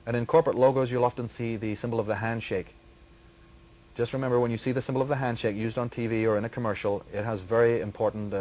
And in corporate logos, you'll often see the symbol of the handshake. Just remember, when you see the symbol of the handshake used on TV or in a commercial, it has very important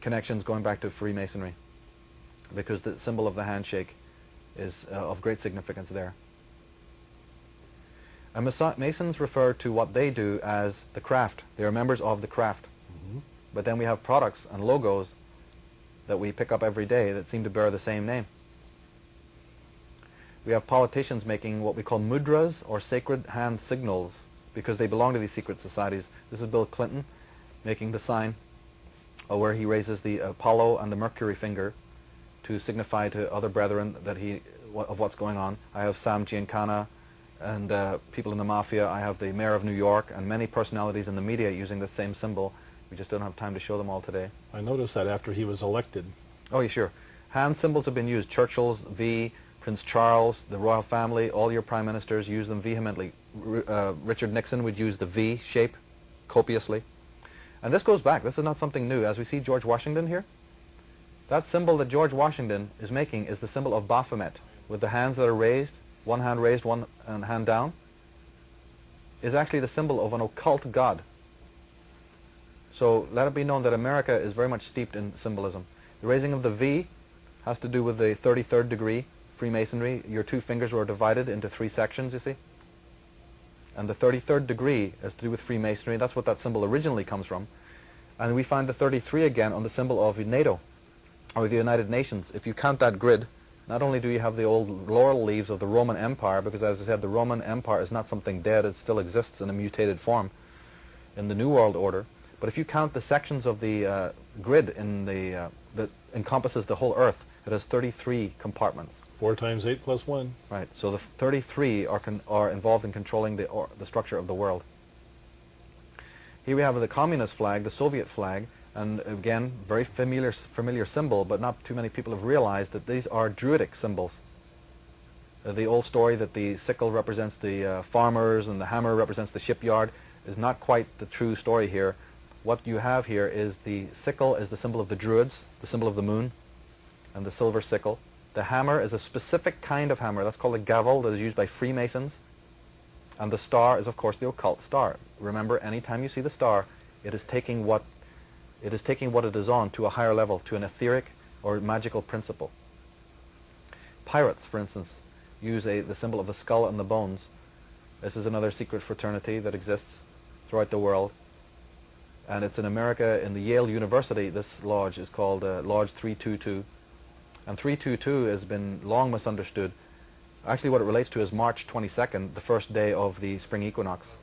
connections going back to Freemasonry, because the symbol of the handshake is of great significance there. And Masons refer to what they do as the craft. They are members of the craft. Mm-hmm. But then we have products and logos that we pick up every day that seem to bear the same name. We have politicians making what we call mudras, or sacred hand signals, because they belong to these secret societies. This is Bill Clinton making the sign where he raises the Apollo and the Mercury finger to signify to other brethren that of what's going on. I have Sam Giancana and people in the mafia. I have the mayor of New York and many personalities in the media using the same symbol. We just don't have time to show them all today. I noticed that after he was elected. Oh, yeah, sure. Hand symbols have been used. Churchill's V, Prince Charles, the royal family, all your prime ministers use them vehemently. Richard Nixon would use the V shape copiously. And this goes back. This is not something new. As we see George Washington here, that symbol that George Washington is making is the symbol of Baphomet, with the hands that are raised, one hand raised, one hand down, is actually the symbol of an occult god. So let it be known that America is very much steeped in symbolism. The raising of the V has to do with the 33rd degree Freemasonry. Your two fingers were divided into 3 sections, you see. And the 33rd degree has to do with Freemasonry. That's what that symbol originally comes from. And we find the 33 again on the symbol of NATO, or the United Nations. If you count that grid, not only do you have the old laurel leaves of the Roman Empire, because as I said, the Roman Empire is not something dead, it still exists in a mutated form in the New World Order. But if you count the sections of the grid in that encompasses the whole Earth, it has 33 compartments. 4 times 8 plus 1. Right, so the 33 are involved in controlling the structure of the world. Here we have the communist flag, the Soviet flag, and again, very familiar symbol, but not too many people have realized that these are Druidic symbols. The old story that the sickle represents the farmers and the hammer represents the shipyard is not quite the true story here. What you have here is the sickle is the symbol of the Druids, the symbol of the moon, and the silver sickle. The hammer is a specific kind of hammer. That's called a gavel, that is used by Freemasons. And the star is, of course, the occult star. Remember, anytime you see the star, it is taking what it is on to a higher level, to an etheric or magical principle. Pirates, for instance, use the symbol of the skull and the bones. This is another secret fraternity that exists throughout the world. And it's in America, in the Yale University. This lodge is called Lodge 322. And 322 has been long misunderstood. Actually, what it relates to is March 22nd, the first day of the spring equinox.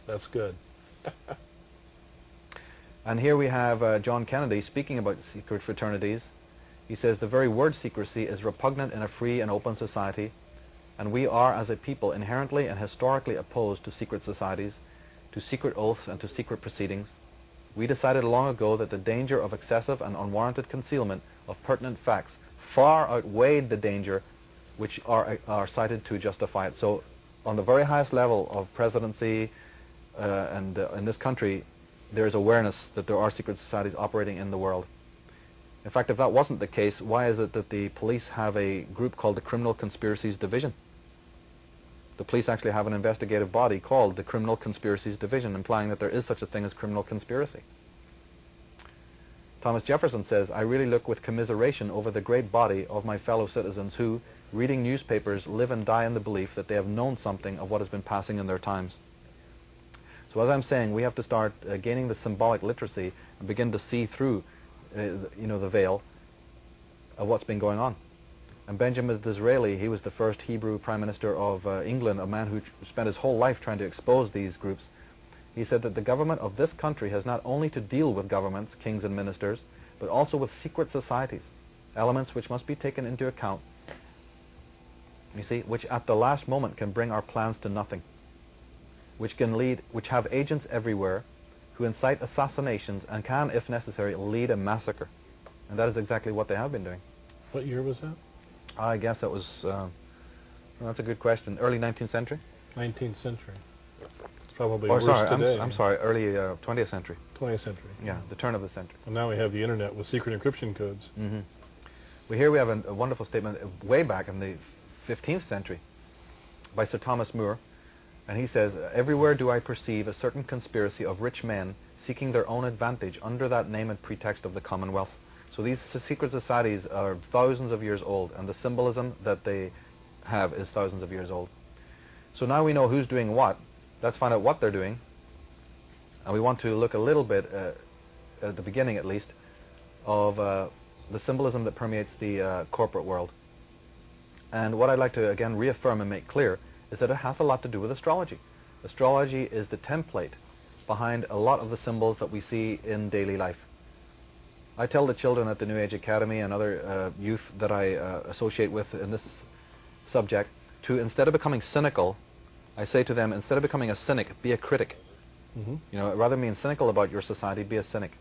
That's good. And here we have John Kennedy speaking about secret fraternities. He says, the very word secrecy is repugnant in a free and open society, and we are, as a people, inherently and historically opposed to secret societies, to secret oaths, and to secret proceedings. We decided long ago that the danger of excessive and unwarranted concealment of pertinent facts far outweighed the danger which are cited to justify it. So on the very highest level of presidency and in this country, there is awareness that there are secret societies operating in the world. In fact, if that wasn't the case, why is it that the police have a group called the Criminal Conspiracies Division? The police actually have an investigative body called the Criminal Conspiracies Division, implying that there is such a thing as criminal conspiracy. Thomas Jefferson says, I really look with commiseration over the great body of my fellow citizens who, reading newspapers, live and die in the belief that they have known something of what has been passing in their times. So as I'm saying, we have to start gaining the symbolic literacy and begin to see through the veil of what's been going on. And Benjamin Disraeli, he was the first Hebrew Prime Minister of England, a man who spent his whole life trying to expose these groups. He said that the government of this country has not only to deal with governments, kings and ministers, but also with secret societies, elements which must be taken into account, you see, which at the last moment can bring our plans to nothing, which have agents everywhere, who incite assassinations and can, if necessary, lead a massacre. And that is exactly what they have been doing. What year was that? I guess that was, that's a good question, early 19th century? 19th century. It's probably Or worse sorry, today. I'm sorry, early 20th century. 20th century. Yeah, the turn of the century. And now we have the internet with secret encryption codes. Mm-hmm. Here we have a wonderful statement way back in the 15th century by Sir Thomas More, and he says, "Everywhere do I perceive a certain conspiracy of rich men seeking their own advantage under that name and pretext of the Commonwealth." So these secret societies are thousands of years old, and the symbolism that they have is thousands of years old. So now we know who's doing what. Let's find out what they're doing. And we want to look a little bit, at the beginning at least, of the symbolism that permeates the corporate world. And what I'd like to, again, reaffirm and make clear is that it has a lot to do with astrology. Astrology is the template behind a lot of the symbols that we see in daily life. I tell the children at the New Age Academy and other youth that I associate with in this subject to, instead of becoming cynical, I say to them, instead of becoming a cynic, be a critic. Mm-hmm. You know, rather than being cynical about your society, be a cynic.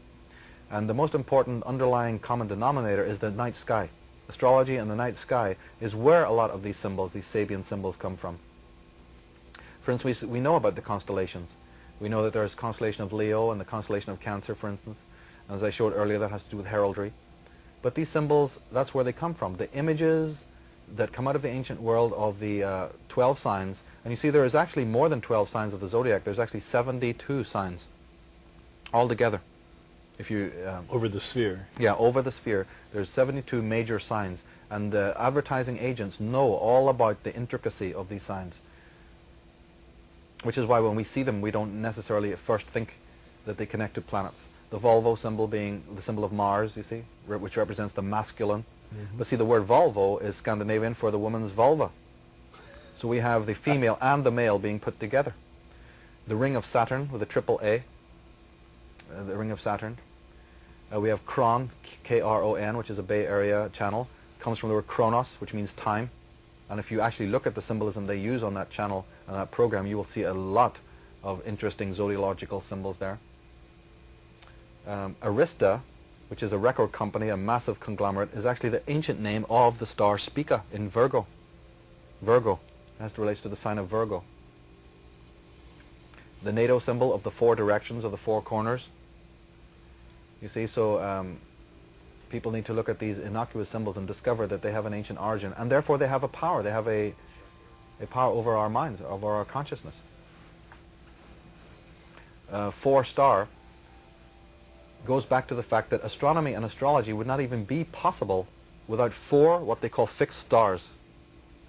And the most important underlying common denominator is the night sky. Astrology and the night sky is where a lot of these symbols, these Sabian symbols, come from. For instance, we know about the constellations. We know that there's a constellation of Leo and the constellation of Cancer, for instance. And as I showed earlier, that has to do with heraldry. But these symbols, that's where they come from. The images that come out of the ancient world of the 12 signs, and you see there is actually more than 12 signs of the zodiac. There's actually 72 signs altogether. If you Over the sphere. Yeah, over the sphere, there's 72 major signs, and the advertising agents know all about the intricacy of these signs, which is why when we see them, we don't necessarily at first think that they connect to planets. The Volvo symbol being the symbol of Mars, you see, which represents the masculine. Mm-hmm. But see, the word Volvo is Scandinavian for the woman's vulva. So we have the female and the male being put together. The ring of Saturn with a triple A, the ring of Saturn. We have Kron, K-R-O-N, which is a Bay Area channel. Comes from the word Chronos, which means time. And if you actually look at the symbolism they use on that channel and that program, you will see a lot of interesting zodiological symbols there. Arista, which is a record company, a massive conglomerate, is actually the ancient name of the star Spica in Virgo. Virgo. It relates to the sign of Virgo. The NATO symbol of the 4 directions or the 4 corners. You see, so people need to look at these innocuous symbols and discover that they have an ancient origin, and therefore they have a power. They have a power over our minds, over our consciousness. 4 star goes back to the fact that astronomy and astrology would not even be possible without 4 what they call fixed stars.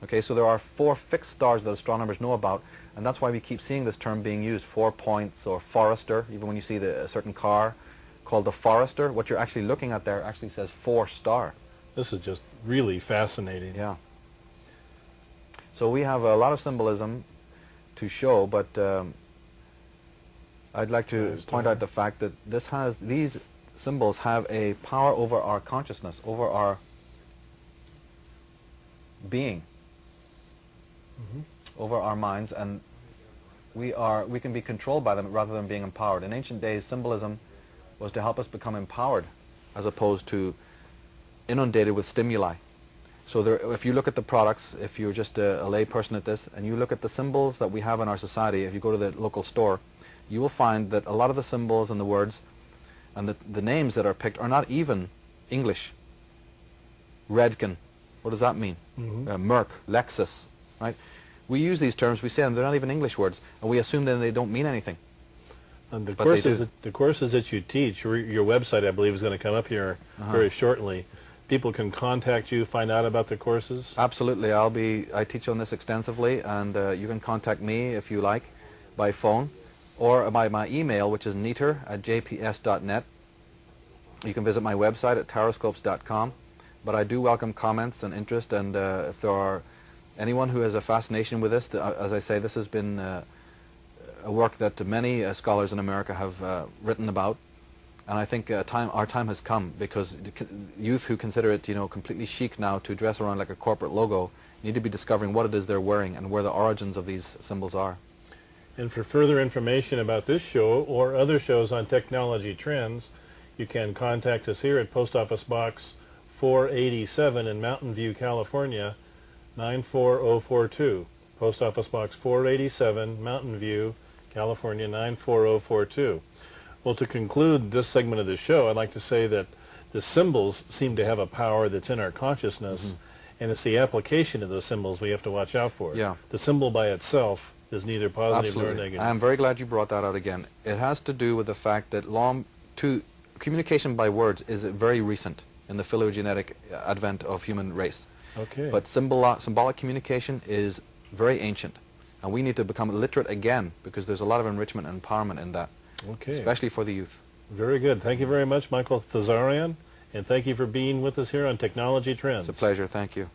Okay, so there are 4 fixed stars that astronomers know about, and that's why we keep seeing this term being used, 4 points or forester. Even when you see a certain car called the Forester, what you're actually looking at there actually says 4 star. This is just really fascinating. Yeah. So we have a lot of symbolism to show, but I'd like to point out the fact that these symbols have a power over our consciousness, over our being, over our minds, and we can be controlled by them rather than being empowered. In ancient days, symbolism was to help us become empowered as opposed to inundated with stimuli. So if you look at the products, if you're just a lay person at this, and you look at the symbols that we have in our society, if you go to the local store, you will find that a lot of the symbols and the words and the names that are picked are not even English. Redken, what does that mean? Merck, Lexus, right? We use these terms, we say them, they're not even English words, and we assume that they don't mean anything. And the courses that you teach, your website, I believe, is going to come up here very shortly. People can contact you, find out about the courses? Absolutely. I teach on this extensively, and you can contact me if you like by phone or by my email, which is neater@jps.net. You can visit my website at taroscopes.com. But I do welcome comments and interest, and if there are anyone who has a fascination with this, as I say, this has been a work that many scholars in America have written about, and I think our time has come, because youth who consider it, completely chic now to dress around like a corporate logo need to be discovering what it is they're wearing and where the origins of these symbols are. And for further information about this show or other shows on technology trends, you can contact us here at Post Office Box 487 in Mountain View, California, 94042. Post Office Box 487, Mountain View, California, 94042. Well, to conclude this segment of the show, I'd like to say that the symbols seem to have a power that's in our consciousness, and it's the application of those symbols we have to watch out for. Yeah. The symbol by itself is neither positive nor Absolutely. negative. I'm very glad you brought that out again. It has to do with the fact that communication by words is very recent in the phylogenetic advent of human race. Okay. But symbolic communication is very ancient. And we need to become literate again, because there's a lot of enrichment and empowerment in that, Okay. especially for the youth. Very good. Thank you very much, Michael Tsarion, and thank you for being with us here on Technology Trends. It's a pleasure. Thank you.